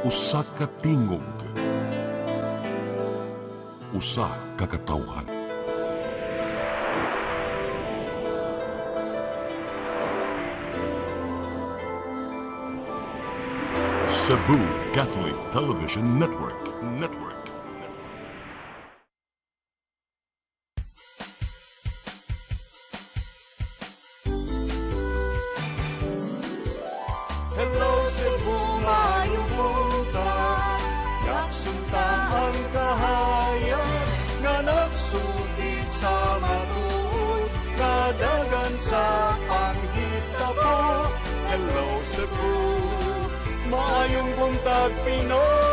Usa ka tingog, usa ka katawhan. Cebu Catholic Television Network. Hello Cebu, maayong buntag. Yaksunta ang kahayag nga nagsulit sa matuod, kadagan sa panghitabo. Hello Cebu, maayong buntag Pinoy.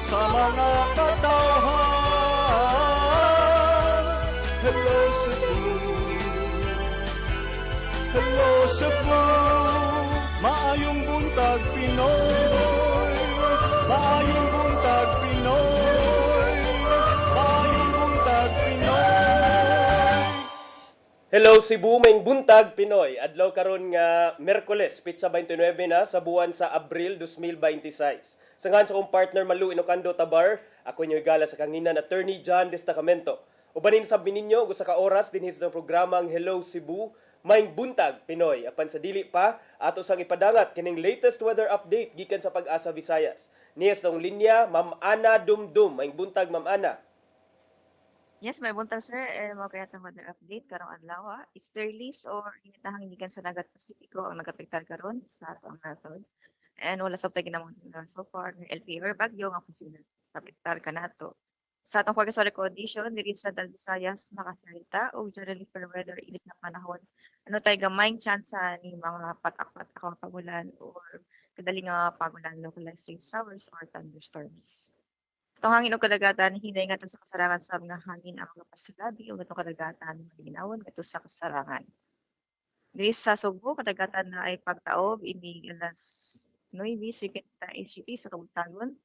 Sa mga katawhan. Hello Cebu, hello Cebu, maayong buntag Pinoy, maayong buntag Pinoy, maayong buntag Pinoy. Hello Cebu, maing buntag Pinoy. Adlaw karon nga Miyerkules, pitsa 29 na sa buwan sa Abril 2026. Sanghan sa akong partner Malu Inocando Tabar, ako inyo igala sa kanginan Attorney John Destacamento. Ubanin sa bininyo, gusto ka oras din sa programang Hello Cebu, maing buntag Pinoy. Apan sa dili pa, ato sang ipadangat kining latest weather update gikan sa Pag-asa Visayas. Niyas ng linya, Ma'am Ana Dumdum, maing buntag Ma'am Ana. Yes, may buntag sir. Mao kaya itong weather update karong adlaw. Easterlies or initahang gikan sa dagat Pasipiko ang nagapektar karon sa atong nasod. And wala sabtay ginamong so far ng LPA or bagyo nga posible kapektar kanato. Sa atong forecast condition diri sa Visayas makasalita og generally fair weather init na panahon. Ano tay gamayng chance ni mga patak-patak ang pagulan or kadali nga pagulan localized showers or thunderstorms. Itong hangin o kadagatan, hinay nga sa kasarangan sa mga hangin ang mga pasulabi o itong kadagatan maginawon ito sa kasarangan. Diri sa Subo, kadagatan na ay pagtaob, ini alas 9, sikit na HCT sa Kabutagon,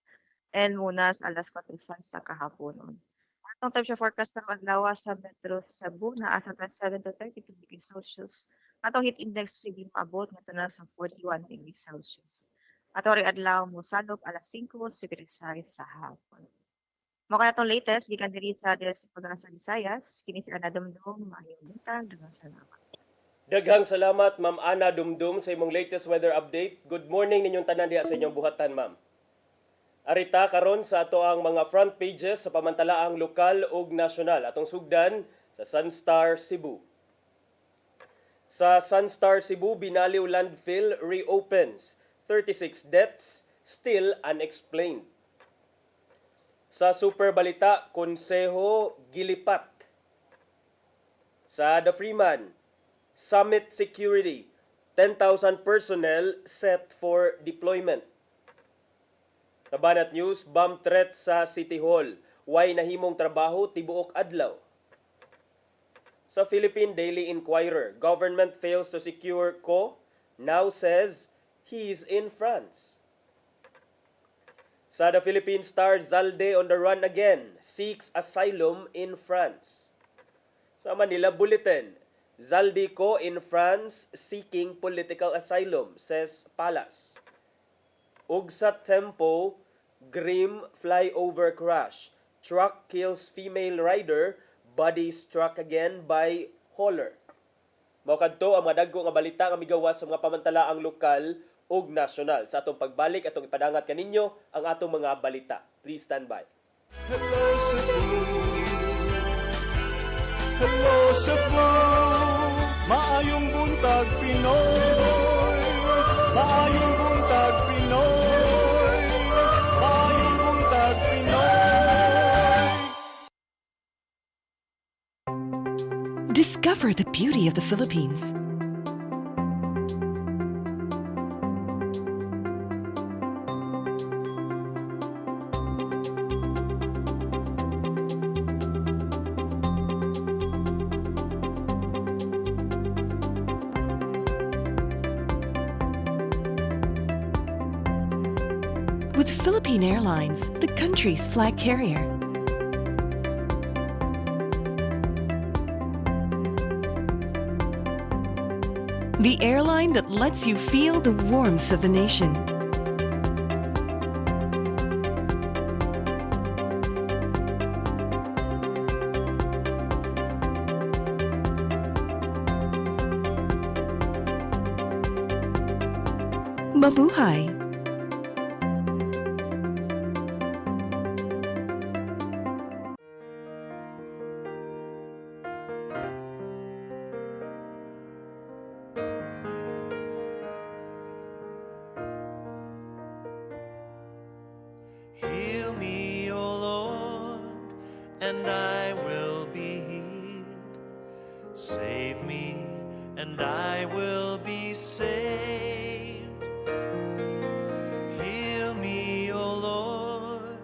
and muna sa alas 4 sa kahaponon. Itong time siya forecast ng adlaw sa Metro Cebu na asa 27 to 32 degrees Celsius. Atong heat index sige maabot nga na sa 41 degrees Celsius. At ori adlaw mo salop alas 5 sa hapon. Mo kana tong latest gikan diri sa Pag-asa Visayas, kini sila nadumdum maayong buntag daghang salamat. Daghang salamat Ma'am Ana Dumdum sa imong latest weather update. Good morning ninyong tanan diha sa inyong buhatan, ma'am. Arita karon sa ato ang mga front pages sa pamantalaang lokal ug nasyonal atong sugdan sa Sunstar Cebu. Sa Sunstar Cebu, Binaliw Landfill reopens. 36 deaths still unexplained. Sa Super Balita, Konseho gilipat. Sa The Freeman, Summit Security, 10,000 personnel set for deployment. Sa Banat News, bomb threat sa City Hall, why nahimong trabaho tibuok adlaw. Sa Philippine Daily Inquirer, government fails to secure Ko, now says he's in France. Sa The Philippine Star, Zalde on the run again, seeks asylum in France. Sa Manila Bulletin, Zaldico in France seeking political asylum, says Palas. Ug sa Tempo, grim flyover crash. Truck kills female rider, body struck again by hauler. Mao kadto ang mga dagko nga balita nga migawas sa mga pamantalaang lokal ug nasyonal. Sa atong pagbalik atong ipadangat kaninyo ang atong mga balita. Please stand by. Hello Cebu, hello Cebu, maayong buntag Pinoy, maayong buntag Pinoy, maayong buntag Pinoy. Discover the beauty of the Philippines. with Philippine Airlines, the country's flag carrier. The airline that lets you feel the warmth of the nation. Mabuhay! Heal me, O Lord, and I will be healed. Save me, and I will be saved. Heal me, O Lord,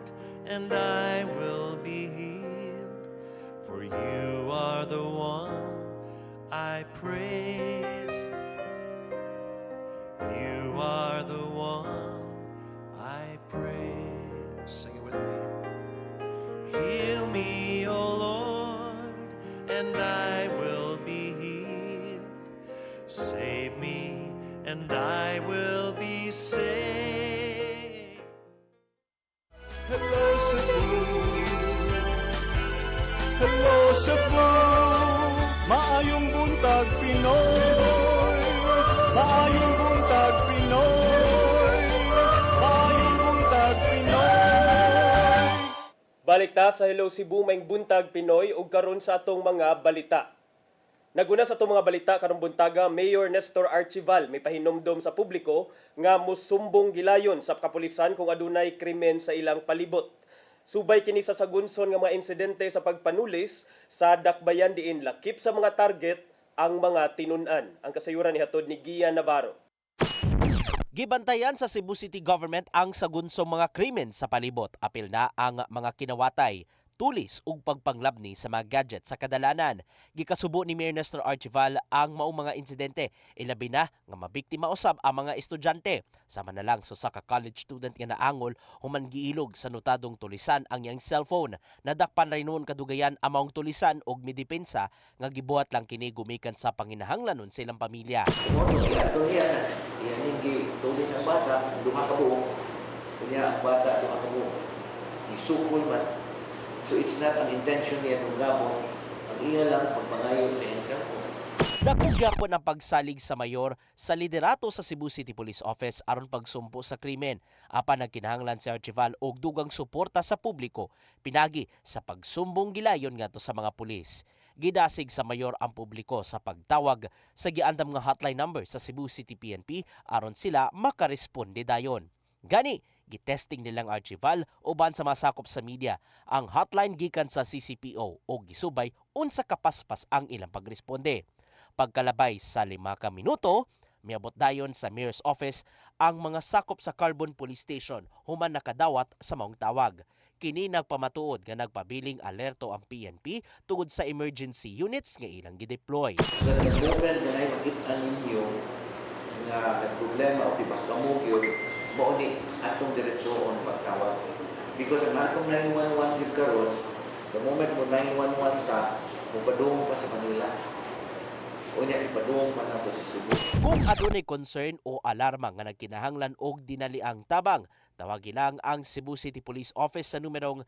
and I will be healed. For you are the one I praise. You are the one I praise. Sing it with me. Heal me, O Lord, and I will be healed. Save me, and I will be saved. Hello Cebu, hello Cebu, maayong buntag Pinoy, maayong buntag Pinoy, maayong buntag Pinoy. Balik ta sa Hello Cebu, maing buntag Pinoy ug karon sa atong mga balita. Naguna sa atong mga balita karong buntaga, Mayor Nestor Archival may pahinomdom sa publiko nga musumbong gilayon sa kapulisan kung adunay krimen sa ilang palibot. Subay kini sa sagunson nga mga insidente sa pagpanulis sa dakbayan diin lakip sa mga target ang mga tinun-an. Ang kasayuran ni hatod ni Gia Navarro. Gibantayan sa Cebu City Government ang sagunsong mga krimen sa palibot. Apil na ang mga kinawatay, tulis ug pagpanglabni sa mga gadget sa kadalanan. Gikasubo ni Mayor Nestor Archival ang maong mga insidente, ilabi na nga mabiktima usab ang mga estudyante. Sama na lang sa ka college student nga naangol human giilog sa notadong tulisan ang iyang cellphone. Nadakpan rin noon kadugayan ang maong tulisan ug midepensa nga gibuhat lang kini gumikan sa panginahanglanon sa ilang pamilya. Yan yung tulis ang bata, duha ka buong. Kanya ang bata, duha ka buong. Isukol man. So it's not an intention niya ng gabon. Ang iya lang, pagpangayon sa iyang cellphone. Dakong gyapon ang pagsalig sa mayor sa liderato sa Cebu City Police Office aron pagsumpo sa krimen. Apan nagkinahanglan si Archival og dugang suporta sa publiko pinagi sa pagsumbong gilayon ngadto sa mga pulis. Gidasig sa mayor ang publiko sa pagtawag sa giandam nga hotline number sa Cebu City PNP aron sila makaresponde dayon. Gani, gitesting nilang Archival uban sa masakop sa media ang hotline gikan sa CCPO o gisubay unsa kapaspas ang ilang pagresponde. Pagkalabay sa 5 ka minuto, miabot dayon sa Mayor's Office ang mga sakop sa Carbon Police Station human nakadawat sa maong tawag. Kini nagpamatuod nga nagpabiling alerto ang PNP tungod sa emergency units nga ilang gideploy. So the moment na makita ninyo nga problema o tibak kamog yun, mao ni atong diretsoon pagtawag. Because ang atong 911 is karon, the moment mo 911 ka, mupadung pa sa Manila. O niya, ipadung pa na to sa Cebu. Kung adunay concern o alarma nga nagkinahanglan og dinaliang tabang, tawagin lang ang Cebu City Police Office sa numerong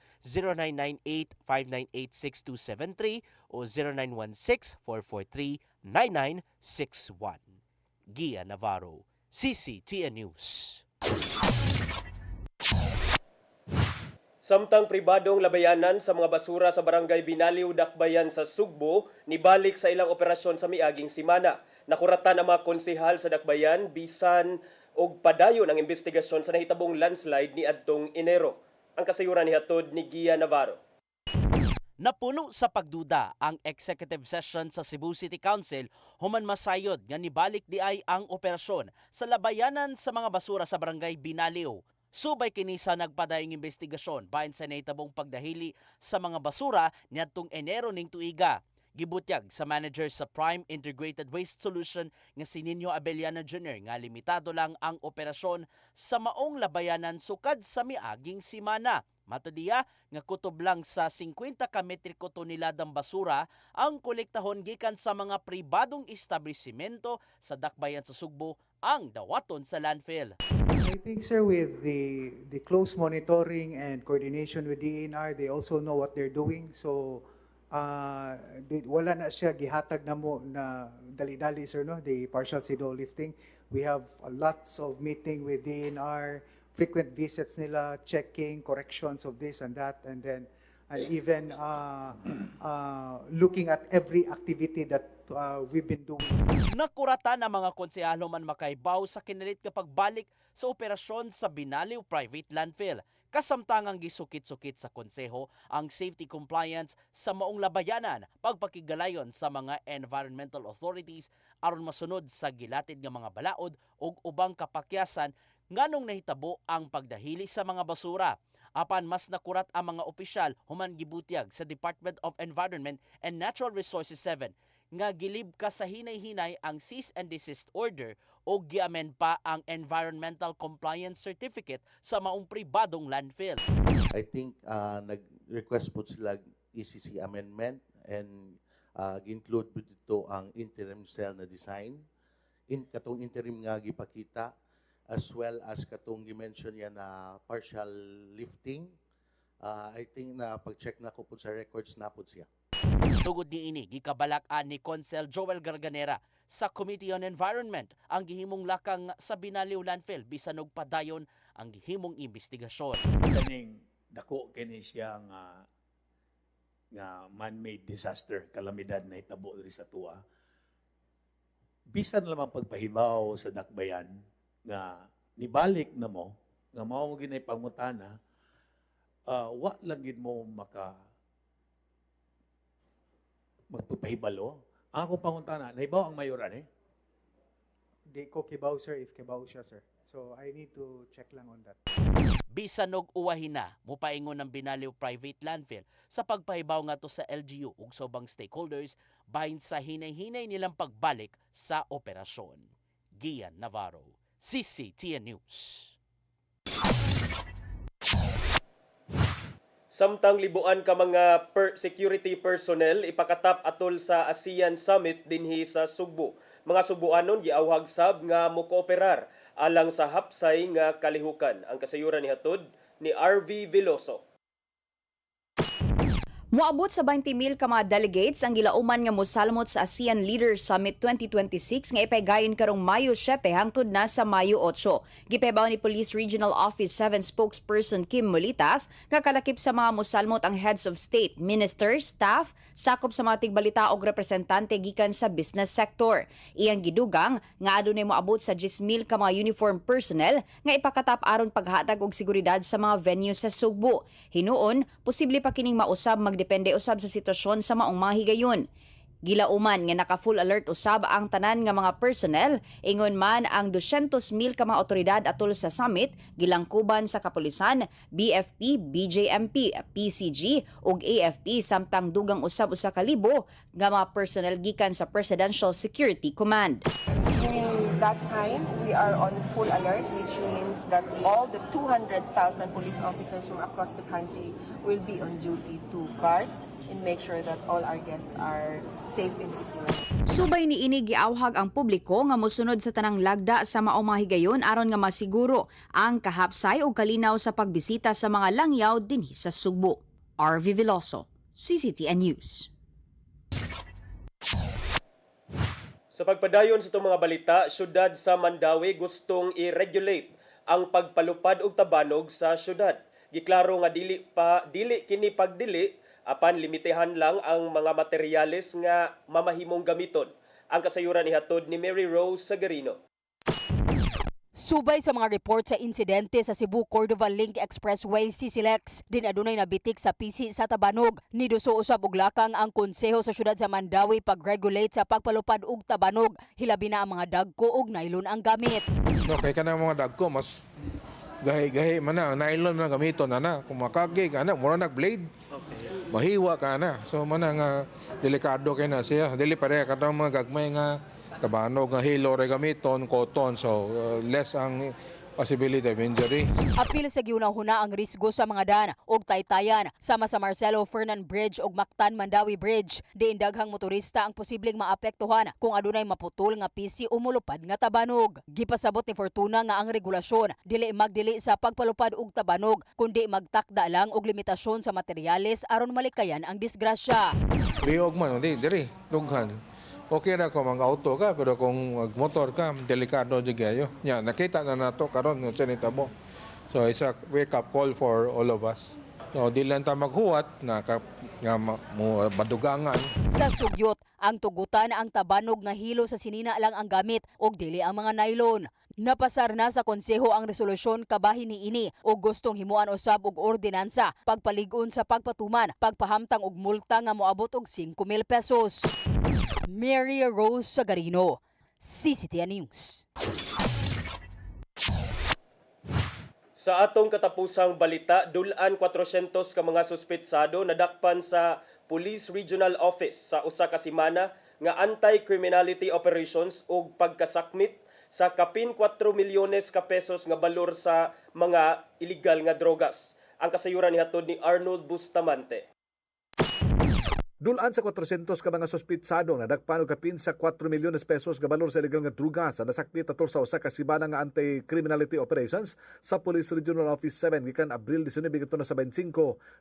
0998-598-6273 o 0916-443-9961. Gia Navarro, CCTN News. Samtang pribadong labayanan sa mga basura sa barangay Binaliw, Dakbayan sa Sugbo, nibalik sa ilang operasyon sa miaging simana. Nakuratan ang mga konsehal sa Dakbayan bisan og padayon ang investigasyon sa nahitabong landslide ni adtong Enero. Ang kasayuran ni hatod ni Gia Navarro. Napuno sa pagduda ang executive session sa Cebu City Council human masayod nga nibalik di ay ang operasyon sa labayanan sa mga basura sa barangay Binaliw. Subay kini sa nagpadayong investigasyon bahin sa nahitabong pagdahili sa mga basura niadtong Enero ning tuiga. Gibutyag sa manager sa Prime Integrated Waste Solution nga si Nino Abellana Jr. nga limitado lang ang operasyon sa maong labayanan sukad sa miaging simana. Matodiya nga kutob lang sa 50 ka metriko toneladang basura ang kolektahon gikan sa mga pribadong establishmento sa dakbayan sa Sugbo ang dawaton sa landfill. I think, sir, with the close monitoring and coordination with DENR, they also know what they're doing. So, wala na siya gihatag na mo na dali-dali, sir, no? The partial CDO lifting. We have lots of meeting with DENR, frequent visits nila, checking, corrections of this and that, and then even looking at every activity that we've been doing. Nakurata na mga konsehalo man makaibaw sa kinilit kapag balik sa operasyon sa Binaliw Private Landfill. Kasamtangang gisukit-sukit sa konseho ang safety compliance sa maong labayanan, pagpakigalayon sa mga environmental authorities aron masunod sa gilatid nga mga balaod ug ubang kapakyasan nganong nahitabo ang pagdahili sa mga basura. Apan mas nakurat ang mga opisyal human gibutyag sa Department of Environment and Natural Resources 7 nga gilib ka sa hinay-hinay ang cease and desist order o giamen pa ang environmental compliance certificate sa maong pribadong landfill. I think nag-request po sila ECC amendment and gi-include po dito ang interim cell na design. Katong interim nga gipakita as well as katong gi-mention yan na partial lifting. I think na pag-check na ko po sa records na po siya. Tugod niini gikabalak-an ni Consel Joel Garganera sa Committee on Environment ang gihimong lakang sa Binaliw Landfill bisan og padayon ang gihimong investigasyon. Kaning dako kini siya nga man-made disaster, kalamidad na hitabo diri sa tuwa. Bisan lamang pagpahibaw sa dakbayan nga nibalik na mo nga mao mo ginay pangutana, wa lang gid mo magpapahibalo. Ang akong pangutana, nahibaw ang mayoran eh? Di ko kibaw, sir, if kibaw siya, sir. So, I need to check lang on that. Bisan og uwahin na mopaingon ng Binaliw Private Landfill sa pagpahibaw nga to sa LGU ug sa ubang stakeholders bahin sa hinay-hinay nilang pagbalik sa operasyon. Gian Navarro, CCTN News. Samtang libuan ka mga security personnel ipakatap atol sa ASEAN Summit dinhi sa Sugbo. Mga Sugboanon giawhag sab nga mokooperar alang sa hapsay nga kalihukan. Ang kasayuran ni hatod ni RV Veloso. Moabot sa 20,000 ka mga delegates ang gilauman nga mosalmot sa ASEAN Leaders Summit 2026 nga ipaygayon karong Mayo 7 hangtod na sa Mayo 8. Gipahibaw ni Police Regional Office 7 spokesperson Kim Molitas nga kalakip sa mga mosalmot ang heads of state, ministers, staff, sakop sa mga tigbalita og representante gikan sa business sector. Iyang gidugang nga adunay moabot sa 10,000 ka mga uniform personnel nga ipakatap aron paghatag og seguridad sa mga venue sa Sugbo. Hinuon, posible pa kining mausab magdepende usab sa sitwasyon sa maong mga higayon. Gilauman nga naka-full alert usab ang tanan nga mga personnel, ingon man ang 200,000 ka mga otoridad atol sa summit, gilangkuban sa kapulisan, BFP, BJMP, PCG ug AFP samtang dugang usab usa ka libo nga mga personnel gikan sa Presidential Security Command. During that time, we are on full alert, which means that all the 200,000 police officers from across the country will be on duty to guard and make sure that all our guests are safe and secure. Subay ni ini giawhag ang publiko nga mosunod sa tanang lagda sa maong mga higayon aron nga masiguro ang kahapsay ug kalinaw sa pagbisita sa mga langyaw dinhi sa Sugbo. RV Veloso, CCTN News. Sa pagpadayon sa itong mga balita, syudad sa Mandawi gustong i-regulate ang pagpalupad og tabanog sa syudad. Giklaro nga dili kini pagdili apan limitehan lang ang mga materyales nga mamahimong gamiton. Ang kasayuran ni hatod ni Mary Rose Sagarino. Subay sa mga report sa insidente sa Cebu Cordova Link Expressway CCLEX, din adunay nabitik sa PC sa tabanog. Niduso usab og lakang ang konseho sa syudad sa Mandawi pag-regulate sa pagpalupad og tabanog. Hilabi na ang mga dagko og nylon ang gamit. No, kay kanang mga dagko mas gahi-gahi man na nylon na gamiton na kung makagig ana mura nag blade. Okay. mahiwa ka na. So man nga delikado kay na siya. Dili pare katong mga gagmay nga tabanog nga hilo re gamiton, cotton. So less ang possibility of injury. Apil sa giunahuna ang risgo sa mga daan og taytayan sama sa Marcelo Fernan Bridge ug Mactan Mandawi Bridge. Diin daghang motorista ang posibleng maapektuhan kung adunay maputol nga pisi o mulupad nga tabanog. Gipasabot ni Fortuna nga ang regulasyon dili magdili sa pagpalupad og tabanog kundi magtakda lang og limitasyon sa materyales aron malikayan ang disgrasya. Liog man, di, diri, dughan. Okay na kung mag-auto ka, pero kung mag-motor ka, delikado di kayo. Yeah, nakita na nato karon ng mo. So it's a wake-up call for all of us. So di lang ta maghuwat na madugangan. Sa sugyot, ang tugutan ang tabanog nga hilo sa sinina lang ang gamit og dili ang mga nylon. Napasar na sa konseho ang resolusyon kabahin niini o gustong himuan usab og ordinansa pagpalig-on sa pagpatuman, pagpahamtang og multa nga moabot og 5,000 pesos. Mary Rose Sagarino, CCTN News. Sa atong katapusang balita, dulan 400 ka mga suspetsado nadakpan sa Police Regional Office sa usa ka semana nga anti-criminality operations ug pagkasakmit sa kapin 4 milyones ka pesos nga balor sa mga illegal nga drogas. Ang kasayuran nihatod ni Arnold Bustamante. Dulan sa 400 ka mga suspitsado na dagpan og kapin sa 4 milyones pesos nga balor sa illegal nga drugas sa nasakmit atol sa usa ka semana nga anti-criminality operations sa Police Regional Office 7 gikan Abril 19 ngadto sa 25,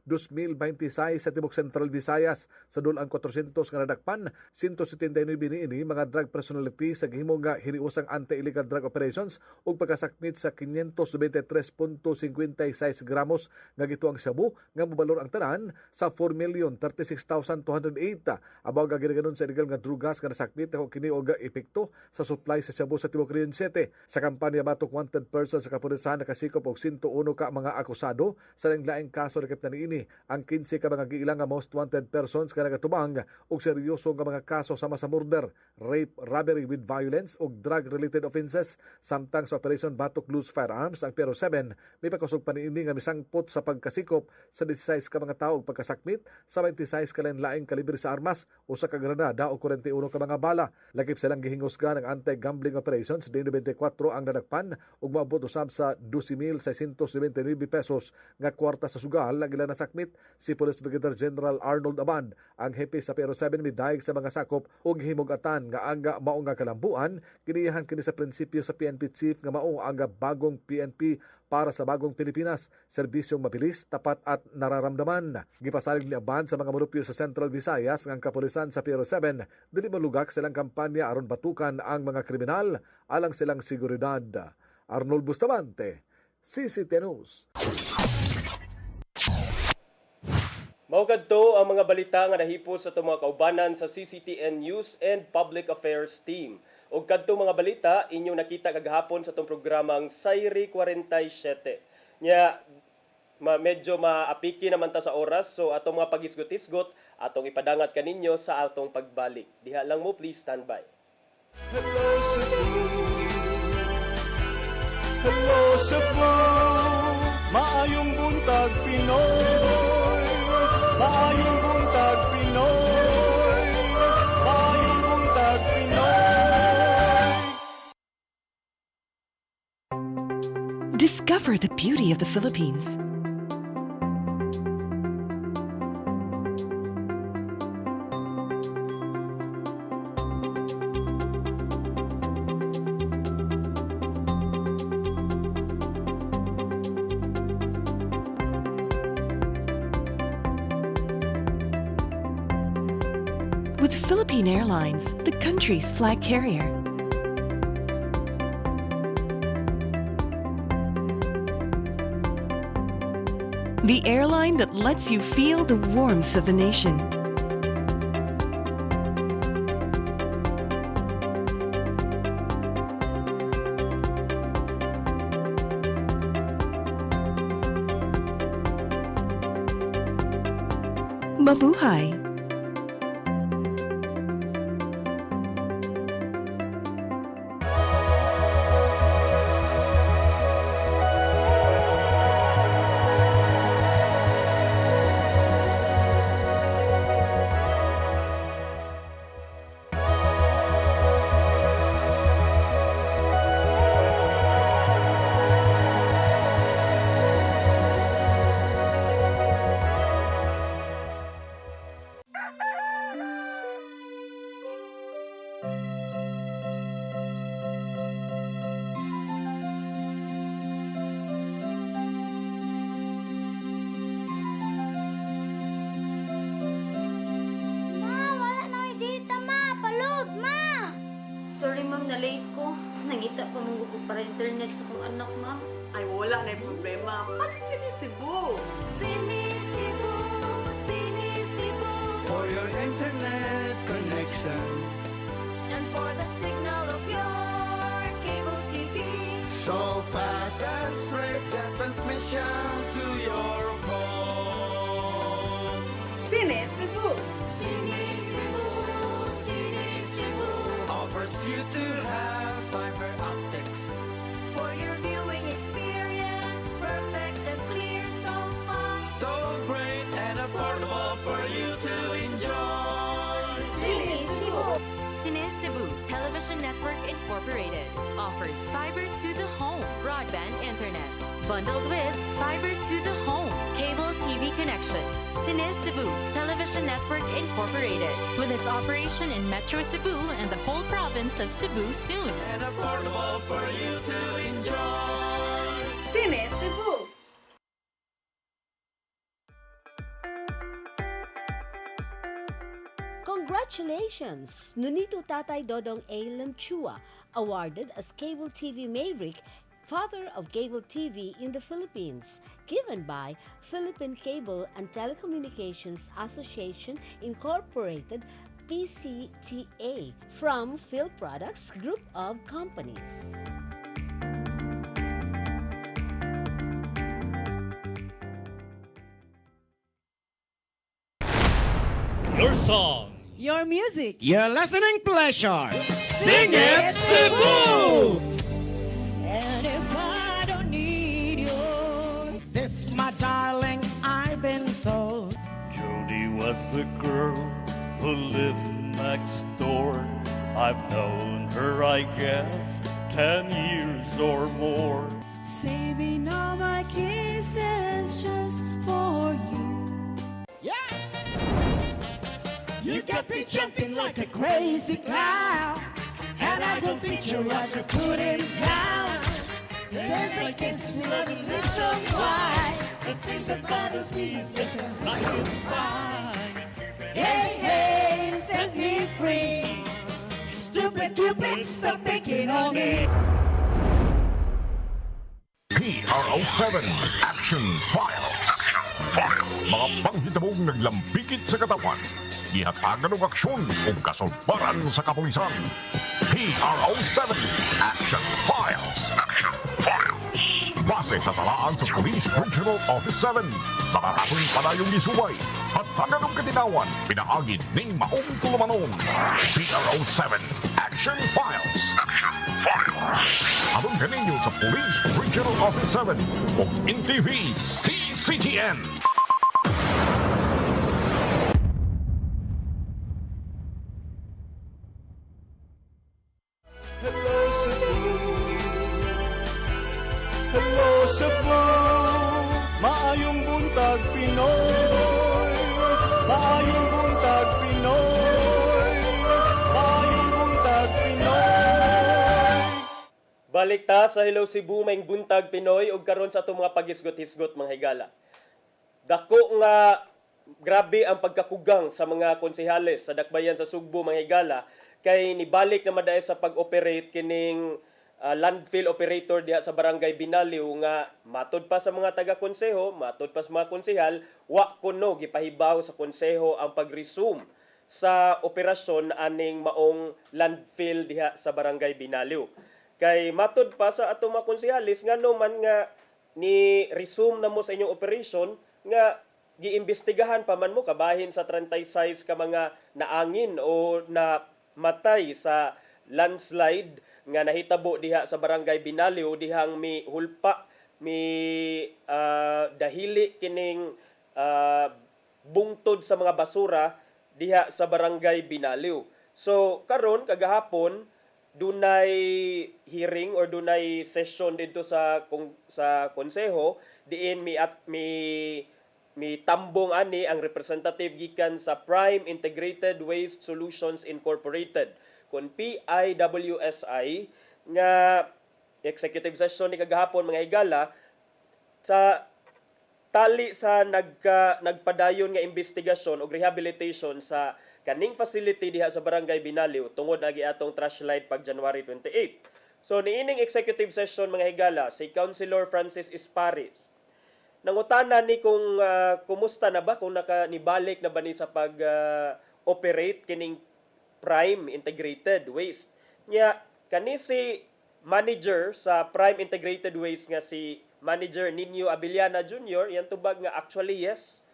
2026 sa tibok Central Visayas. Sa dulan 400 nga nadakpan, 179 niini mga drug personality sa gihimo nga hiniusang anti-illegal drug operations ug pagkasakmit sa 523.56 gramos nga gituang shabu nga mobalor ang tanan sa 4,036,208 abaw gagiraganon sa illegal nga drugas nga nasakmit ako kini og epekto sa supply sa shabu sa tibok Region 7. Sa kampanya batok wanted person sa kapulisan nakasikop og 101 ka mga akusado sa laing kaso nakip na niini ang 15 ka mga giilang nga most wanted persons nga nagatubang og seryoso nga mga kaso sama sa murder, rape, robbery with violence ug drug related offenses. Samtang sa operation batok loose firearms ang Pero 7 may pakusog pa niini nga misangpot sa pagkasikop sa 16 ka mga tawo og pagkasakmit sa 26 ka lain kalibre sa armas, usa ka granada o 41 ka mga bala. Lakip silang gihingusga ng anti-gambling operations din 24 ang nadagpan ug maabot usab sa 12,699 pesos nga kwarta sa sugal gila nasakmit. Si Police Brigadier General Arnold Abad ang hepe sa Pero 7 midayeg sa mga sakop ug himugatan nga anga mao nga kalambuan kiniyahan kini sa prinsipyo sa PNP chief nga mao ang bagong PNP para sa bagong Pilipinas, serbisyong mabilis, tapat at nararamdaman. Gipasalig ni Abad sa mga munupyo sa Central Visayas ng kapulisan sa Pero 7, dili malugak silang kampanya aron batukan ang mga kriminal alang silang seguridad. Arnold Bustamante, CCTN News. Mao kadto ang mga balita nga nahipos sa itong mga kaubanan sa CCTN News and Public Affairs Team. O kadto mga balita, inyong nakita kagahapon sa itong programang Sayri 47. Nya, medyo maapiki naman ta sa oras, so atong mga pagisgot-isgot, atong ipadangat kaninyo sa atong pagbalik. Diha lang mo, please stand by. Hello Cebu, hello Cebu, maayong buntag Pinoy, maayong buntag Pinoy, maayong buntag Pinoy. Discover the beauty of the Philippines. With Philippine Airlines, the country's flag carrier. The airline that lets you feel the warmth of the nation. Mabuhay! late ko. Nangita pa mong ko para internet sa kong anak, ma'am. Ay, wala na yung problema. Pag sinisibo. Sinisibo, sinisibo. For your internet connection. And for the signal of your cable TV. So fast and straight, the transmission to your home. Sinisibo. Sinisibo, sinisibo. Offers you to have fiber optics. For your viewing experience, perfect and clear so far. So great and affordable for you to enjoy. Sinisibo. Cine Cebu Television Network Incorporated offers fiber to the home broadband internet bundled with fiber to the home cable TV connection. Cine Cebu Television Network Incorporated with its operation in Metro Cebu and the whole province of Cebu soon. And affordable for you to enjoy. Sinisibo. Congratulations! Nunito Tatay Dodong A. Lamchua, awarded as Cable TV Maverick, Father of Cable TV in the Philippines, given by Philippine Cable and Telecommunications Association Incorporated, PCTA, from Phil Products Group of Companies. Your song. Your music. Your listening pleasure. Sing it, Cebu! And if I don't need you, this, my darling, I've been told. Jody was the girl who lived next door. I've known her, I guess, 10 years or more. Saving all my kisses just for you. Yes! You got me jumping like a crazy clown, and I don't think you're right to put it down. Since I kiss me, love and lips so wide, the things that bothers me is living like a fine. Hey, hey, set me free. Stupid Cupid, stop picking on me. PRO7 Action Files. Mga panghitabong naglambikit sa katawan. Gihatagan ng aksyon o kasulbaran sa kapulisan. PRO7 Action Files. Base sa talaan sa Police Regional Office 7. Nakakasong padayong gisubay at taganong katinawan pinaagid ng maong tulumanon. PRO7 Action Files. Abang kaninyo sa Police Regional Office 7 o NTV CCTN. Hello Cebu, hello Cebu, maayong buntag Pinoy, maayong buntag Pinoy, maayong buntag Pinoy. Balik ta sa Hello Cebu, maing buntag Pinoy ug karon sa atong mga pagisgot-hisgot mga higala. Dako nga grabe ang pagkakugang sa mga konsehales sa dakbayan sa Sugbo mga higala kay nibalik na maday sa pag-operate kining landfill operator diha sa Barangay Binaliw nga matod pa sa mga taga-konseho, matod pa sa mga konsehal, wa kuno gipahibaw sa konseho ang pag-resume sa operasyon aning maong landfill diha sa Barangay Binaliw. Kay matod pa sa atong mga konsehalis nga man nga ni resume na mo sa inyong operation nga giimbestigahan pa man mo kabahin sa 36 ka mga naangin o na matay sa landslide nga nahitabo diha sa Barangay Binaliw dihang mi hulpa dahili kining bungtod sa mga basura diha sa Barangay Binaliw. So karon kagahapon dunay hearing or dunay session dito sa konseho diin mi tambong ani ang representative gikan sa Prime Integrated Waste Solutions Incorporated kun PIWSI nga executive session ni kagahapon mga higala sa tali sa nagpadayon nga investigasyon o rehabilitation sa kaning facility diha sa Barangay Binaliw tungod agi atong trash light pag January 28. So niining executive session mga higala si Councilor Francis Esparis nangutana ni kung kumusta na ba, kung nibalik na ba ni sa pag operate kining Prime Integrated Waste. Nya kani si manager sa Prime Integrated Waste nga si Manager Nino Abiliana Jr. yan tubag nga actually yes.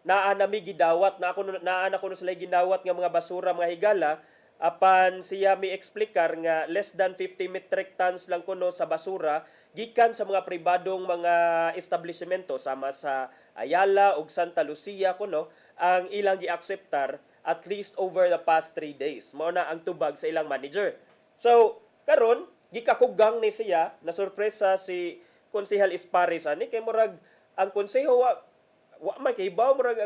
Naa nami gidawat na ako no sila gidawat nga mga basura mga higala apan siya mi eksplikar nga less than 50 metric tons lang kuno sa basura gikan sa mga pribadong mga establishmento sama sa Ayala ug Santa Lucia kuno ang ilang giakseptar at least over the past 3 days. Mao na ang tubag sa ilang manager. So karon gikakugang ni siya na sorpresa si Konsehal Esparis ani kay murag ang konseho wa man kahibaw murag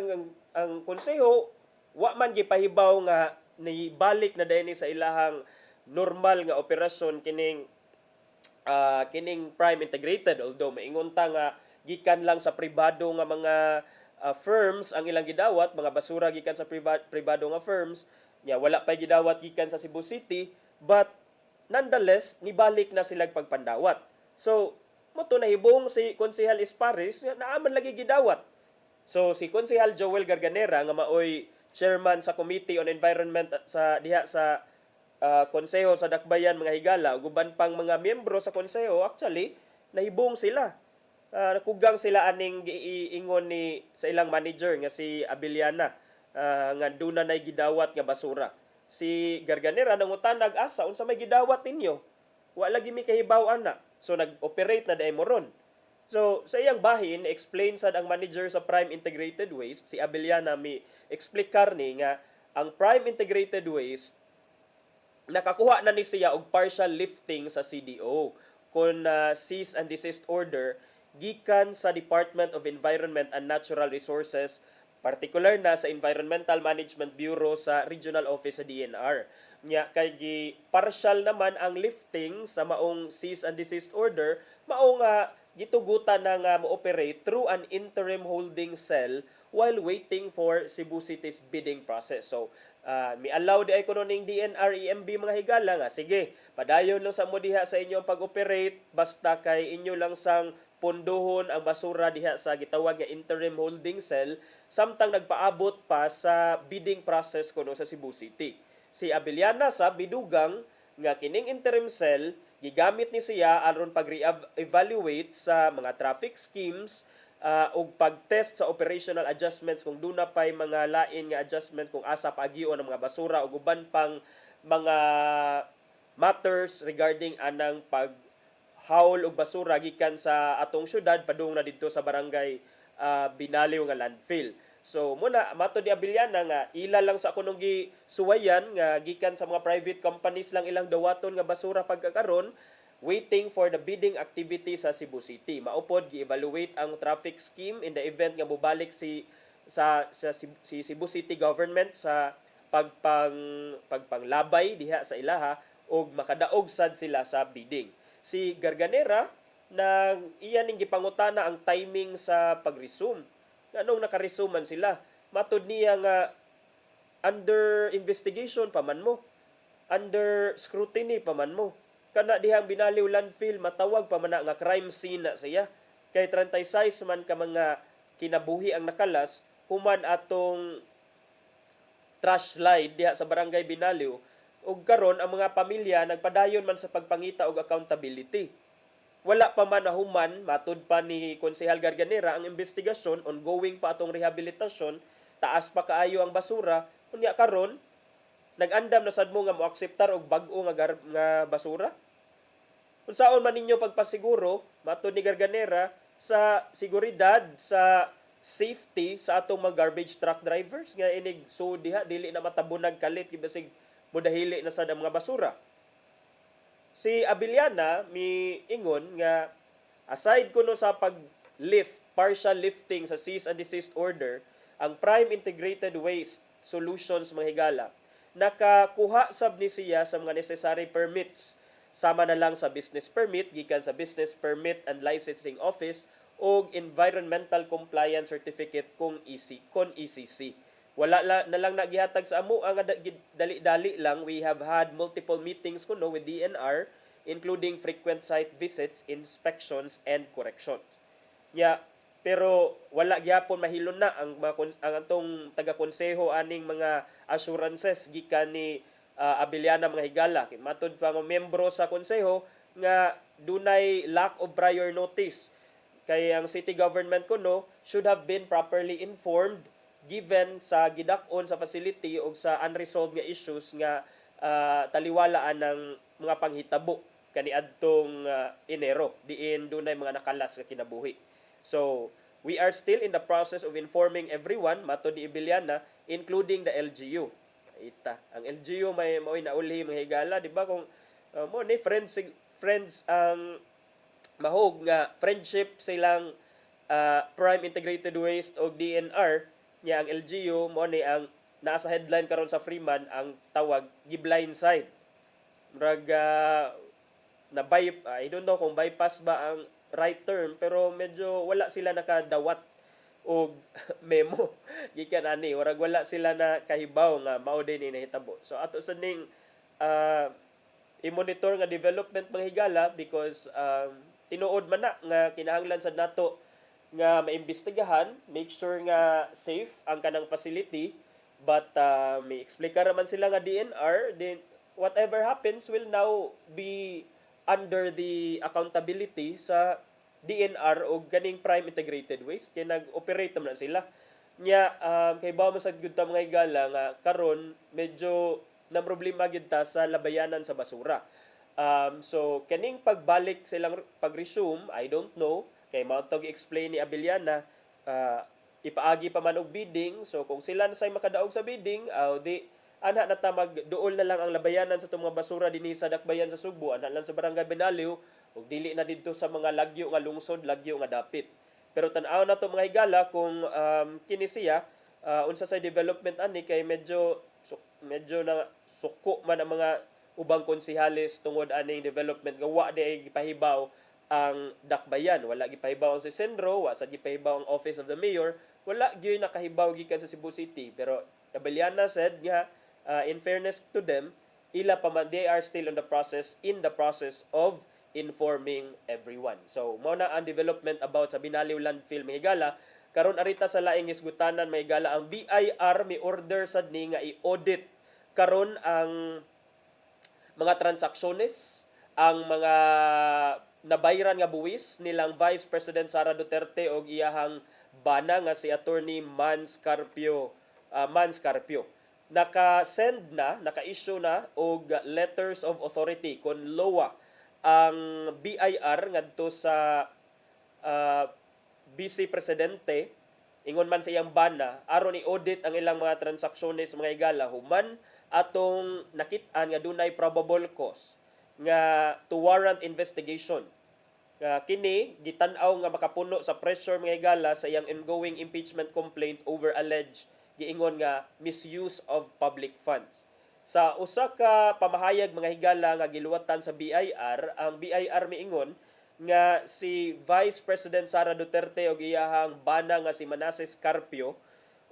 ang konseho wa man gipahibaw nga ni balik na dinhi sa ilahang normal nga operasyon kining Prime Integrated, although maingon ta nga gikan lang sa pribado nga mga firms ang ilang gidawat, mga basura gikan sa pribado nga firms, nya wala pa gidawat gikan sa Cebu City, but nonetheless nibalik na sila pagpandawat. So moto nahibong si Konsehal Esparis naaman lagi gidawat. So si Konsehal Joel Garganera nga maoy chairman sa Committee on Environment sa diha sa konseho sa Dakbayan mga higala ug uban pang mga miyembro sa konseho actually nahibong sila. Nakugang sila aning giingon ni sa ilang manager nga si Abiliana nga duna nay gidawat nga basura. Si Garganera nangutanag asa unsa may gidawat ninyo? Wa lagi mi kahibaw ana. So nag-operate na day mo ron. So sa iyang bahin explain sad ang manager sa Prime Integrated Waste si Abiliana mi eksplikar ni nga ang Prime Integrated Waste nakakuha na ni siya og partial lifting sa CDO kun cease and desist order gikan sa Department of Environment and Natural Resources, particular na sa Environmental Management Bureau sa Regional Office sa DNR. Nya kay partial naman ang lifting sa maong cease and desist order, mao nga gitugutan na nga mo-operate through an interim holding cell while waiting for Cebu City's bidding process. So mi-allow di ay kuno ning DNR EMB mga higala nga sige, padayon lang sa mo diha sa inyong pag-operate basta kay inyo lang sang pondohon ang basura diha sa gitawag nga interim holding cell samtang nagpaabot pa sa bidding process kuno sa Cebu City. Si Abiliana sa bidugang nga kining interim cell gigamit ni siya aron pag-re-evaluate sa mga traffic schemes ug pag-test sa operational adjustments kung duna pay mga lain nga adjustment kung asa paagyon ang mga basura ug uban pang mga matters regarding anang paghaul og basura gikan sa atong syudad padung na didto sa barangay Binaliw nga landfill. So muna mato di Abiliana nga ila lang sa kunong gisuwayan nga gikan sa mga private companies lang ilang dawaton nga basura pagkakaron waiting for the bidding activity sa Cebu City. Maupod gi-evaluate ang traffic scheme in the event nga mobalik si Cebu City government sa pagpanglabay diha sa ilaha og makadaog sad sila sa bidding. Si Garganera nang iya ning gipangutana ang timing sa pag-resume. Anong naka-resuman sila? Matud niya nga under investigation pa man mo. Under scrutiny pa man mo. Kana dihang Binaliw landfill matawag pa man na nga crime scene na siya. Kay 36 man ka mga kinabuhi ang nakalas human atong trash slide diha sa barangay Binaliw. Ug karon ang mga pamilya nagpadayon man sa pagpangita og accountability. Wala pa man nahuman, matud pa ni Konsehal Garganera ang investigasyon, ongoing pa atong rehabilitasyon, taas pa kaayo ang basura, unya karon nag-andam na sad mo nga moakseptar og bag-o nga basura. Unsaon man ninyo pagpasiguro, matud ni Garganera, sa seguridad, sa safety sa atong mga garbage truck drivers nga inig so diha dili na matabunag kalit kibasig mudahili na sad ang mga basura. Si Abiliana miingon nga aside kuno sa pag-lift, partial lifting sa cease and desist order, ang Prime Integrated Waste Solutions mga higala nakakuha sab ni siya sa mga necessary permits sama na lang sa business permit gikan sa Business Permit and Licensing Office o Environmental Compliance Certificate kung ECC. na lang nagihatag sa amo ang dali-dali lang. We have had multiple meetings kuno with DNR, including frequent site visits, inspections, and corrections. Pero wala gyapon mahilon na ang atong taga-konseho aning mga assurances gikan ni Abiliana mga higala. Matud pa nga membro sa konseho nga dunay lack of prior notice. Kaya ang city government kuno should have been properly informed given sa gidakon sa facility o sa unresolved nga issues nga taliwalaan ng mga panghitabo kaniadtong Enero diin dunay mga nakalas nga kinabuhi. So, we are still in the process of informing everyone, mato ni Abiliana, including the LGU. Ang LGU may nauli mga higala, di ba? Kung mo ni friends ang mahog nga friendship silang Prime Integrated Waste o DNR, niya ang LGU mo ni ang nasa headline karon sa Freeman ang tawag gi-blindside. Murag I don't know kung bypass ba ang right term, pero medyo wala sila nakadawat og memo gikan ani, warag wala sila na kahibaw nga mao din ni nahitabo. So ato sa ning i-monitor nga development mga higala because tinuod man na nga kinahanglan sad nato nga maimbestigahan, make sure nga safe ang kanang facility, but may explica raman sila nga DNR, then whatever happens will now be under the accountability sa DNR o ganing Prime Integrated Waste kay nag-operate naman sila. Nya kay ba mo sa gyud ta mga higala nga karon medyo na problema gyud ta sa labayanan sa basura. So kaning pagbalik silang pag-resume, I don't know kay mao to gi-explain ni Abiliana, ipaagi pa man og bidding. So kung sila na say makadaog sa bidding, di ana na ta magduol na lang ang labayanan sa itong mga basura dinhi sa Dakbayan sa Subo, ana lang sa Barangay Benaliw, ug dili na didto sa mga lagyo nga lungsod, lagyo nga dapit. Pero tan-aw na to mga higala kung kini siya unsa say development ani kay medyo na suko man ang mga ubang konsehalis tungod aning development nga wa di gipahibaw ang Dakbayan, wala gipahibaw ang Sendro, wa sa gipahibaw ang Office of the Mayor, wala gyud nakahibaw gikan sa Cebu City. Pero Abiliana said nga in fairness to them, they are still in the process of informing everyone. So mao na ang development about sa Binaliw Landfill mga higala. Karon arita sa laing isgutanan mga higala, ang BIR may order sad ni nga i-audit karon ang mga transaksiones, ang mga nabayran nga buwis nilang Vice President Sara Duterte og iyahang bana nga si Attorney Mans Carpio. Naka-issue na og letters of authority kon LOA ang BIR ngadto sa Vice Presidente ingon man sa iyang bana aron i-audit ang ilang mga transaksiones mga higala human atong nakit-an nga dunay probable cause nga to warrant investigation. Kini gitan-aw nga makapuno sa pressure mga higala sa iyang ongoing impeachment complaint over alleged giingon nga misuse of public funds. Sa usa ka pamahayag mga higala nga giluwatan sa BIR, ang BIR miingon nga si Vice President Sara Duterte og iyahang bana nga si Manasseh Carpio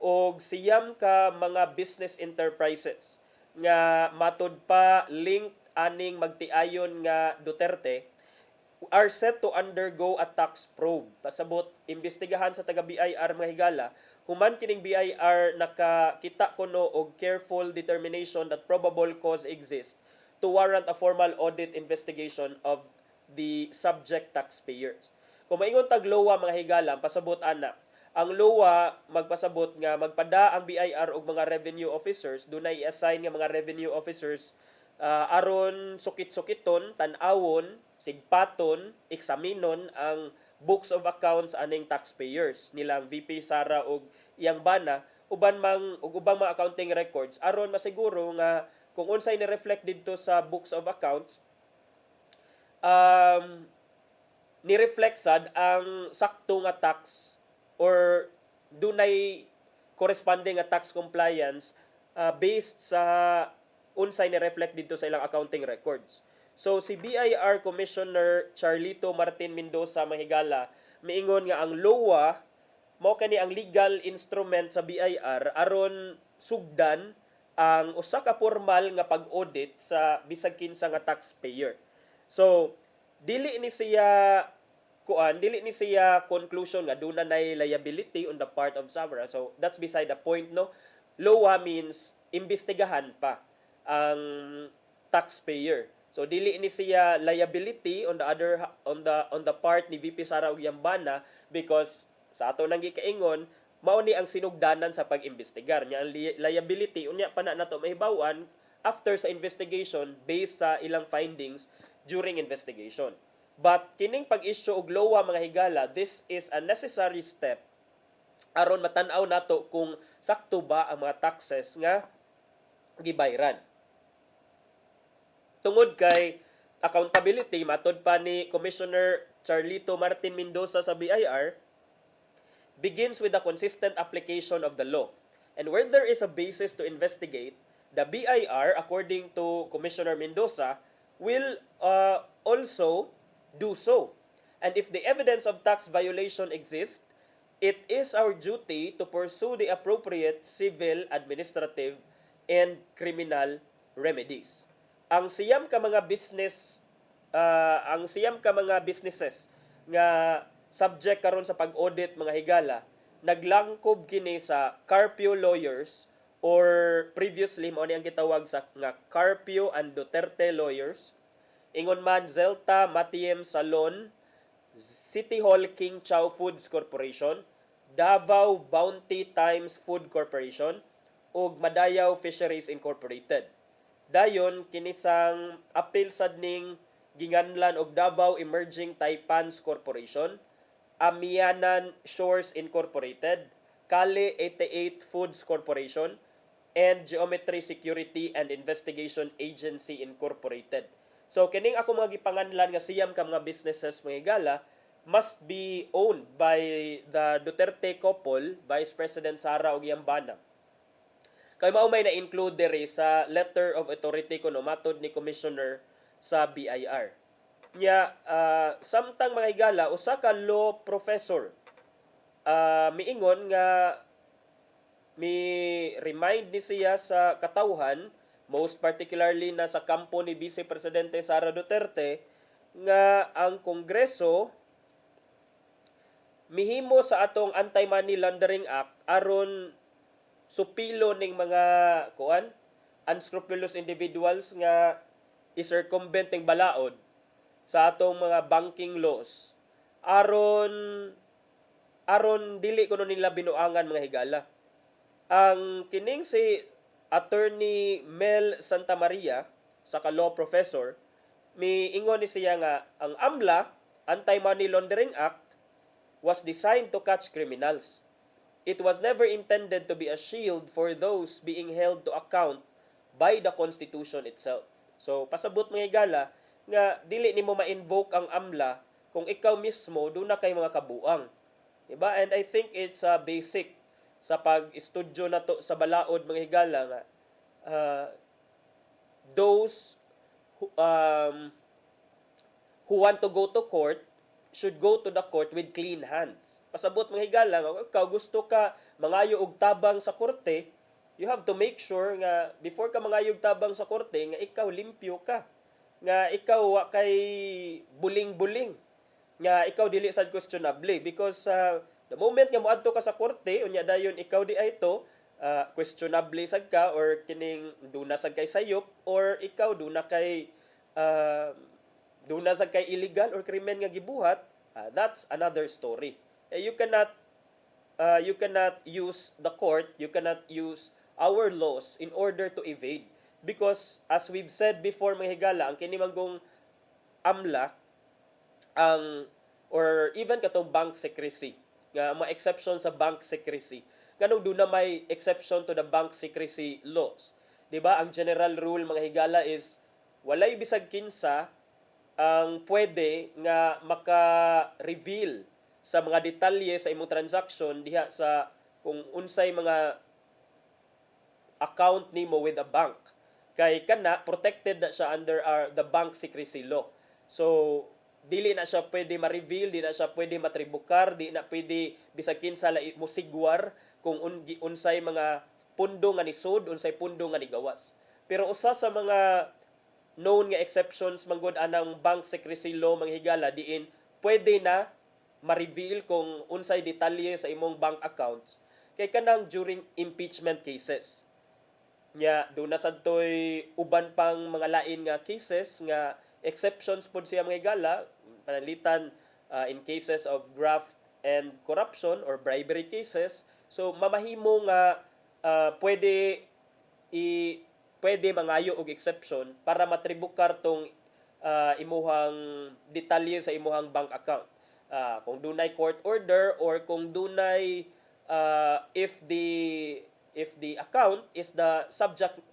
og siyam ka mga business enterprises nga matud pa linked aning magtiayon nga Duterte are set to undergo a tax probe. Pasabot imbestigahan sa taga BIR mga higala, human kining BIR nakakita kuno og careful determination that probable cause exists to warrant a formal audit investigation of the subject taxpayers. Kung maingon tag LOA mga higala, pasabot ana, ang LOA magpasabot nga magpada ang BIR og mga revenue officers, dunay i-assign nga mga revenue officers aron sukit-sukiton, tan-awon, sigpaton, eksaminon ang books of accounts aning taxpayers nilang VP Sara og iyang bana ubang mga accounting records aron masiguro nga kung unsay ni-reflect didto sa books of accounts ni-reflect sad ang sakto nga tax or dunay corresponding nga tax compliance based sa unsay ni-reflect didto sa ilang accounting records. So si BIR Commissioner Charlito Martin Mendoza mahigala miingon nga ang LOA mao kani ang legal instrument sa BIR aron sugdan ang usa ka formal nga pag-audit sa bisag kinsa nga taxpayer. So dili ni siya conclusion nga doon na liability on the part of Samara. So that's beside the point, no. LOA means imbestigahan pa ang taxpayer. So dili ni siya liability on the part ni VP Sara ug Yambana, because sa ato nang gikaingon mao ni ang sinugdanan sa pag-imbestigar nya. Ang liability unya pa na nato mahibaw-an after sa investigation based sa ilang findings during investigation. But kining pag-issue og LOA, mga higala, this is a necessary step aron matan-aw nato kung sakto ba ang mga taxes nga gibayran. Tungod kay accountability, matod pa ni Commissioner Charlito Martin Mendoza sa BIR, begins with the consistent application of the law. And where there is a basis to investigate, the BIR, according to Commissioner Mendoza, will also do so. And if the evidence of tax violation exists, it is our duty to pursue the appropriate civil, administrative, and criminal remedies. Ang siyam ka mga businesses nga subject karon sa pag-audit, mga higala, naglangkob kini sa Carpio Lawyers, or previously mao ni ang gitawag sa nga Carpio and Duterte Lawyers, ingon man Zelta Matiem Salon, City Hall King Chow Foods Corporation, Davao Bounty Times Food Corporation, ug Madayaw Fisheries Incorporated. Dayon kinisang appeal sad ning ginganlan og Davao Emerging Taipans Corporation, Amianan Shores Incorporated, Kale 88 Foods Corporation, and Geometry Security and Investigation Agency Incorporated. So kining ako mga gipanganlan nga siyam ka mga businesses, mga higala, must be owned by the Duterte couple, Vice President Sara ug Yambana. Kay mao may na-include diri sa letter of authority kuno matod ni Commissioner sa BIR. Nya samtang mga higala, usa ka law professor miingon nga remind ni siya sa katawhan, most particularly na sa kampo ni Vice Presidente Sara Duterte, nga ang Kongreso mihimo sa atong Anti-Money Laundering Act aron supilo ning mga unscrupulous individuals nga i-circumvent ning balaod sa atong mga banking laws aron dili kuno nila binuangan, mga higala. Ang kining si Attorney Mel Santa Maria, sa law professor, miingon ni siya nga ang AMLA, Anti-Money Laundering Act, was designed to catch criminals. It was never intended to be a shield for those being held to account by the Constitution itself. So, pasabot, mga higala, nga dili nimo ma-invoke ang AMLA kung ikaw mismo doon na kay mga kabuang. Diba? And I think it's basic sa pag-estudyo na to sa balaod, mga higala, nga those who want to go to court should go to the court with clean hands. Pasabot, mga higala, nga ikaw gusto ka mangayo og tabang sa korte, you have to make sure nga before ka mangayog tabang sa korte nga ikaw limpyo ka, nga ikaw wa kay buling-buling, nga ikaw dili sad questionable, because the moment nga moadto ka sa korte unya dayon ikaw di ay to questionable sad ka, or kining duna sad kay sayop, or ikaw duna kay illegal or krimen nga gibuhat, that's another story. You cannot use the court, you cannot use our laws in order to evade, because as we've said before, mga higala, ang kinimanggong AMLA or even katong bank secrecy, nga mga exception sa bank secrecy, ganun doon na may exception to the bank secrecy laws. Diba? Ang general rule, mga higala, is walay bisag kinsa ang pwede nga maka-reveal sa mga detalye sa imong transaction diha sa kung unsay mga account nimo with a bank. Kay kana protected na siya under the bank secrecy law. So dili na siya pwede ma-reveal, di na siya pwede matribukar, di na pwede bisag kinsa la mosigwar kung unsay mga pundo nga ni sud, unsay pundo nga ni gawas. Pero usa sa mga known nga exceptions manggod anang bank secrecy law mga higala diin pwede na ma-reveal kung unsay detalye sa imong bank accounts kay kanang during impeachment cases. Nya do na sadtoy uban pang mga lain nga cases nga exceptions pod siya mga higala panalitan in cases of graft and corruption or bribery cases. So mamahimo nga pwede mangayo og exception para matribukar tong imuhang detalye sa imuhang bank account. Kung dunay court order or kung dunay if the account is the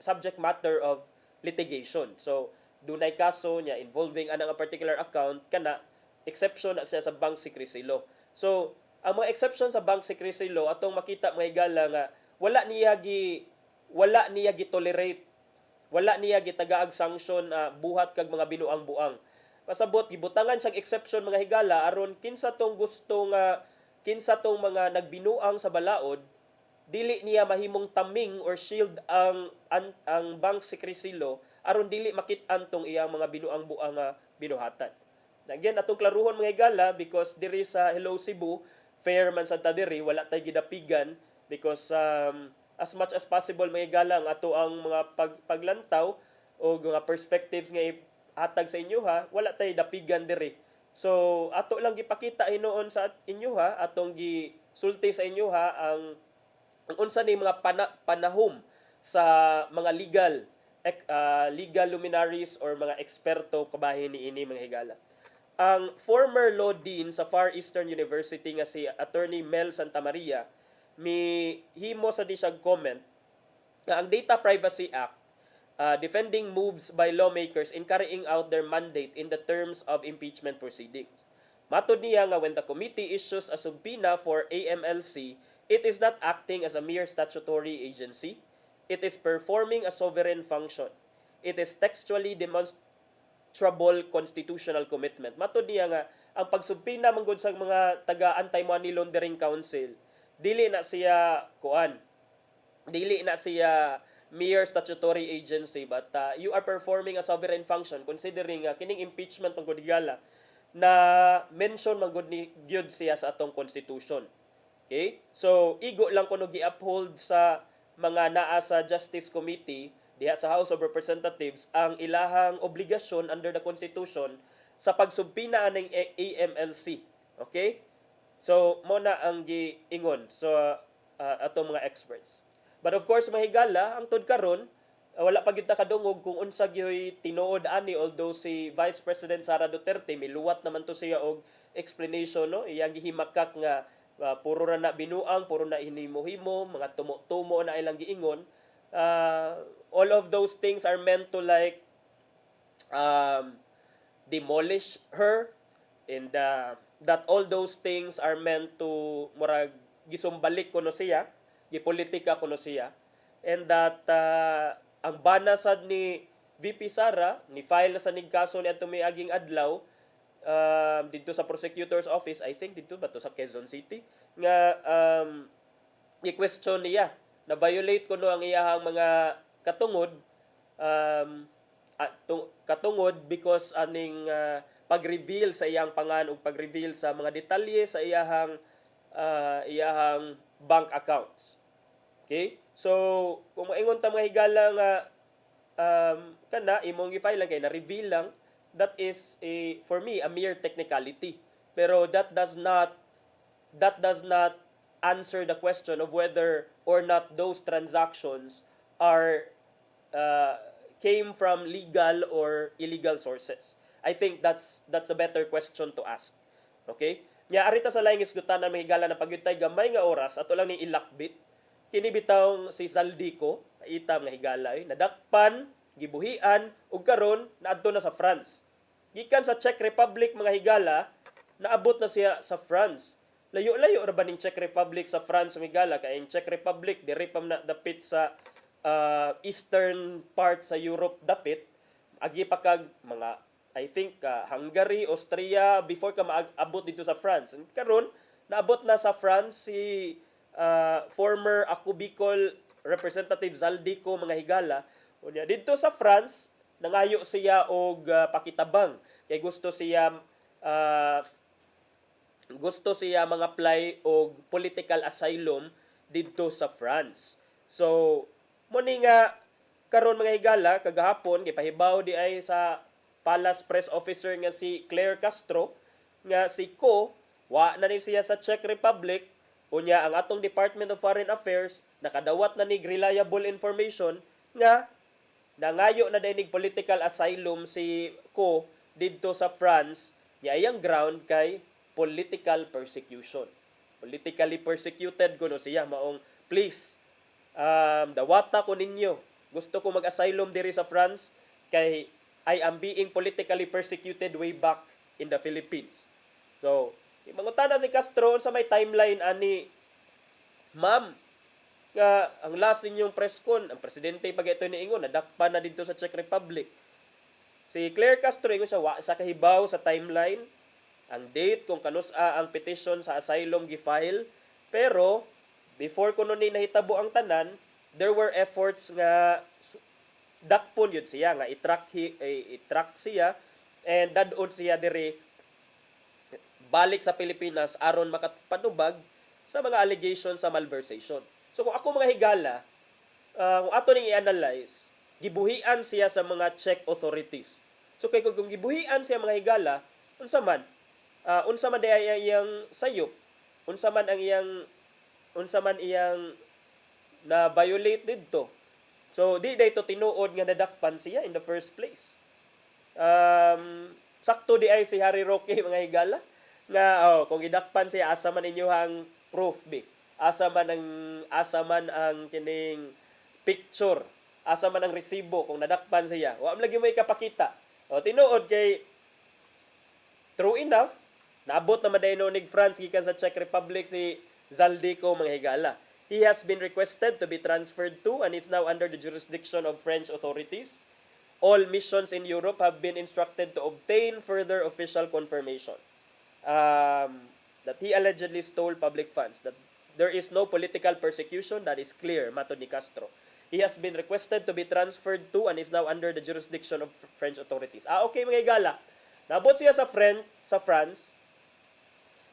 subject matter of litigation. So dunay kaso niya involving anang a particular account kana exception na siya sa bank secrecy law. So ang mga exception sa bank secrecy law atong makita mga higala nga wala niya gi-tolerate, wala niya gitagaag sanction buhat kag mga binuang-buang. Pasabot gibutangan siyang exception mga higala aron kinsa tong mga nagbinuang sa balaod dili niya mahimong taming or shield ang bank secrecy law aron dili makit-an tong iyang mga binuang-buang nga binuhatan. Again, atong klaruhon mga higala because diri sa Hello Cebu, fair man sa diri, wala tay gidapigan because as much as possible mga higala ang ato ang mga paglantaw o mga perspectives nga hatag sa inyo ha, wala tay dapigan diri. So ato lang gipakita hinuon sa inyo ha, atong gisulti sa inyo ha ang unsa ni mga panahom sa mga legal luminaries or mga eksperto kabahin niini mga higala. Ang former law dean sa Far Eastern University nga si Attorney Mel Santamaria himo sa di siyang comment nga ang Data Privacy Act defending moves by lawmakers in carrying out their mandate in the terms of impeachment proceedings. Matod niya nga when the committee issues a subpoena for AMLC, it is not acting as a mere statutory agency. It is performing a sovereign function. It is textually demonstrable constitutional commitment. Matod niya nga ang pagsubpina manggod sa mga taga Anti-Money Laundering Council, dili na siya mere statutory agency but you are performing a sovereign function considering kining impeachment manggod higala na mention manggod ni gyud siya sa atong constitution. Okay? So igo lang kuno gi-uphold sa mga naa sa Justice Committee diha sa House of Representatives ang ilahang obligasyon under the Constitution sa pagsubpina ng AMLC. Okay? So mo na ang giingon so atong mga experts. But of course mahigala ang tud karon wala pa gyud ta kadungog kung unsa gyoy tinuod ani although si Vice President Sara Duterte miluwat naman to siya og explanation no iyang gihimakak nga puro ra na binuang, puro na hinimo-himo, mga tumo-tumo na ilang giingon. All of those things are meant to like demolish her and that all those things are meant to murag gisumbalik kuno siya, gipolitika kuno siya, and that ang bana sad ni VP Sara ni file na sa nig kaso ni adto miaging adlaw dito sa prosecutor's office, I think dito ba to sa Quezon City nga i-question niya na violate kuno ang iyahang mga katungod katungod because aning pag-reveal sa iyang pangan ug pag-reveal sa mga detalye sa iyahang bank accounts. Okay? So kung maingon ta mga higala nga kana imong i-file lang kay na reveal lang, that is for me a mere technicality, pero that does not answer the question of whether or not those transactions are came from legal or illegal sources. I think that's a better question to ask. Okay? Nya arita sa laing isgutanan mahigala na pagyutay gamay nga oras ato lang ni ilakbit kini bitawng si Zaldico itam nga higalay nadakpan gibuhian ug karon naadto na sa France. Gikan sa Czech Republic mga higala, naabot na siya sa France. Layo-layo ra ba ning Czech Republic sa France mga higala kay ang Czech Republic diri pa na dapit sa eastern part sa Europe dapit agi pa kag mga I think Hungary, Austria before ka maabot dito sa France. Karon naabot na sa France si former Ako Bicol Representative Zaldico mga higala. Unya dito sa France nangayo siya og pakitabang kay gusto siya mga-apply og political asylum didto sa France. So mo ni nga karon mga higala kagahapon gipahibaw di ay sa Palace press officer nga si Claire Castro nga si Ko wa na ni siya sa Czech Republic unya ang atong Department of Foreign Affairs nakadawat na ni reliable information nga nangayo na dinig political asylum si Ko didto sa France nya iyang ground kay political persecution. Politically persecuted kuno siya maong please dawata ko ninyo. Gusto ko mag-asylum diri sa France kay I am being politically persecuted way back in the Philippines. So, mangutana si Castro sa may timeline ani, ma'am, nga ang last ninyong press con, ang presidente pag ito niingon, nadakpan na dito sa Czech Republic. Si Claire Castro, ingon siya, wa sa kahibaw sa timeline, ang date kung kanusa ang petition sa asylum gifile, pero before ko nun nahitabo ang tanan, there were efforts nga dakpon yun siya nga i-track siya and dadon siya diri balik sa Pilipinas aron makapanubag sa mga allegations sa malversation. So kung ako mga higala, kung ato ning i-analyze, gibuhian siya sa mga Czech authorities. So kay kung gibuhian siya mga higala, unsa man diay iyang sayop, unsa man iyang na violate didto. So, di dayto tinuod nga nadakpan siya in the first place. Sakto di ay si Harry Roque mga higala nga kung idakpan siya asa man inyuhang proof bi. Asa man ang kining picture, asa man ang resibo kung nadakpan siya. Wa man lagi may kapakita. Tinuod kay true enough naabot na madayno nig France gikan sa Czech Republic si Zaldico mga higala. He has been requested to be transferred to and is now under the jurisdiction of French authorities. All missions in Europe have been instructed to obtain further official confirmation that he allegedly stole public funds. That there is no political persecution, that is clear, mato ni Castro. He has been requested to be transferred to and is now under the jurisdiction of French authorities. Okay mga higala, naabot siya sa France,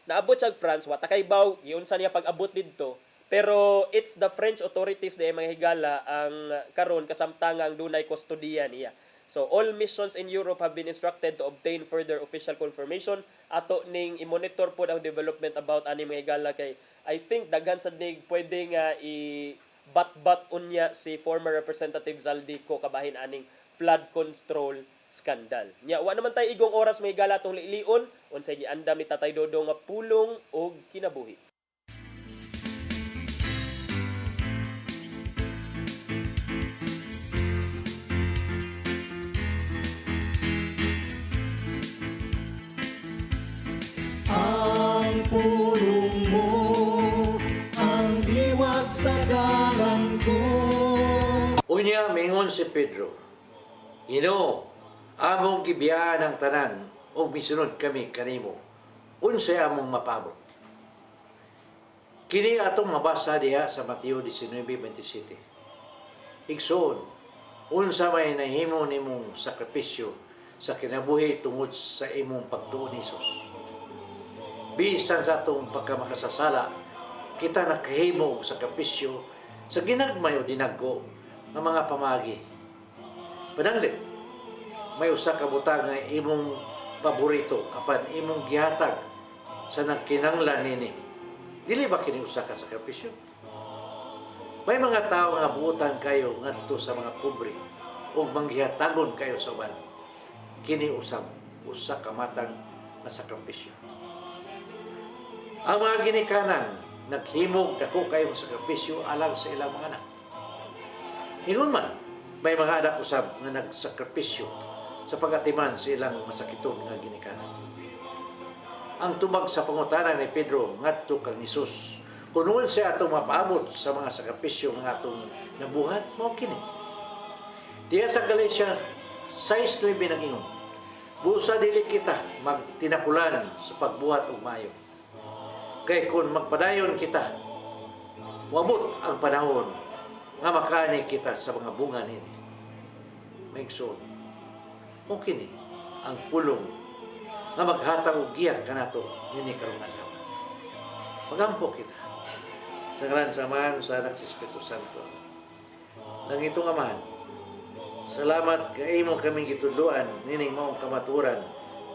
naabot siya sa France, watakaybaw, giunsa niya pag-abot didto. Pero it's the French authorities na mga higala ang karon kasamtangang dunay kustodiya niya. So all missions in Europe have been instructed to obtain further official confirmation ato ning i-monitor po ang development about ani mga higala kay I think daghan sad nig pwede nga i-bat-bat unya si former Representative Zaldico kabahin aning flood control scandal. Nya wa naman tay igong oras mga higala tong liilion unsay giandam ni Tatay Dodong nga pulong og kinabuhi. Ang pulong mo, ang diwat sa dalan ko. Unya, mingon si Pedro, Ginoo, among gibiyahan ang tanan, o misunod kami kanimo, unsay among mapabot. Kini atong mabasa diha sa Mateo 19:27. Igsoon, unsa may nahimo nimong sakripisyo sa kinabuhi tungod sa imong pagtuon ni Hesus. Bisan sa atong pagkamakasasala, kita nakahimo og sakripisyo sa ginagmay o dinaggo ng mga pamagi. Pananglit, may usa ka butang nga imong paborito apan imong gihatag sa nagkinahanglan nini. Dili ba kini usa ka sakripisyo? May mga tao nga buutan kayo ngadto sa mga pobre ug manggihatagon kayo sa uban. Kini usa ka matang nga sakripisyo. Ang mga ginikanan naghimog dako kayo sakripisyo alang sa ilang mga anak. Ingon man, may mga anak usab nga nagsakripisyo sa pagatiman sa ilang masakiton nga ginikanan. Ang tubag sa pangutana ni Pedro ngadto kang Hesus, kunon siya atong mapaabot sa mga sakripisyo nga atong nabuhat mao kini. Diya sa Galatia 6:9 nagingon, Busa dili kita magtinapulan sa pagbuhat og maayo. Kay kung magpadayon kita, wabot ang panahon nga makani kita sa mga bunga nini. Maigsoon, okay ni ang pulong nga maghatag og giyak kanato nini karong adlaw. Magampo kita sa ngalan sa Ama, sa Anak, sa Espiritu Santo. Nang itong Amahan, salamat kay imo kaming gitudloan nining maong kamaturan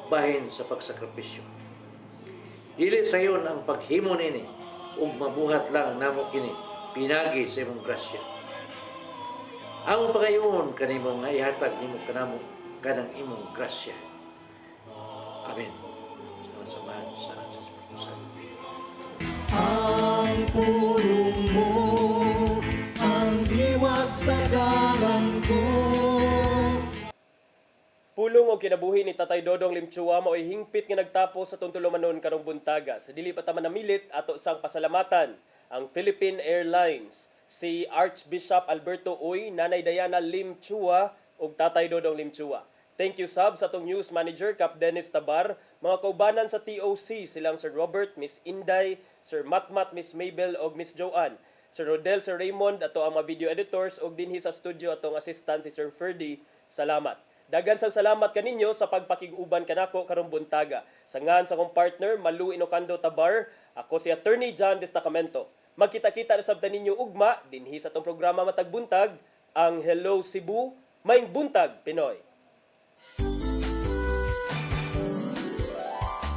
bahin sa pagsakripisyo. Dili sayon ang paghimo nini ug mabuhat lang namo kini pinagi sa imong grasya. Ang pagayon kanimo nga ihatag nimo kanamo kanang imong grasya. Amen. Sa Ama, sa Anak, sa Espiritu Santo. Ang pulong mo, ang diwat sa dalang ko. Pulong o kinabuhi ni Tatay Dodong Limchua mao'y hingpit nga nagtapos sa tuntulumanon karong buntaga. Sa dili pa ta manamilit ato sang pasalamatan ang Philippine Airlines, si Archbishop Alberto Uy, Nanay Diana Limchua ug Tatay Dodong Limchua. Thank you sub sa atong news manager Cap Dennis Tabar, mga kaubanan sa TOC silang Sir Robert, Miss Inday, Sir Matmat, Miss Mabel ug Miss Joanne, Sir Rodel, Sir Raymond, ato ang mga video editors ug dinhi sa studio atong assistant si Sir Ferdy. Salamat. Dagan sang salamat kaninyo sa pagpakig-uban kanako karong buntaga. Sa ngan sa akong partner Malu Inocando Tabar, ako si Attorney John Destacamento. Magkita-kita na sabta ninyo ugma dinhi sa atong programa Matag Buntag, ang Hello Cebu, Maing Buntag Pinoy.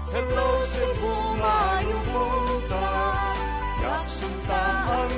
Hello Cebu, maayong buntag, yaksunta ang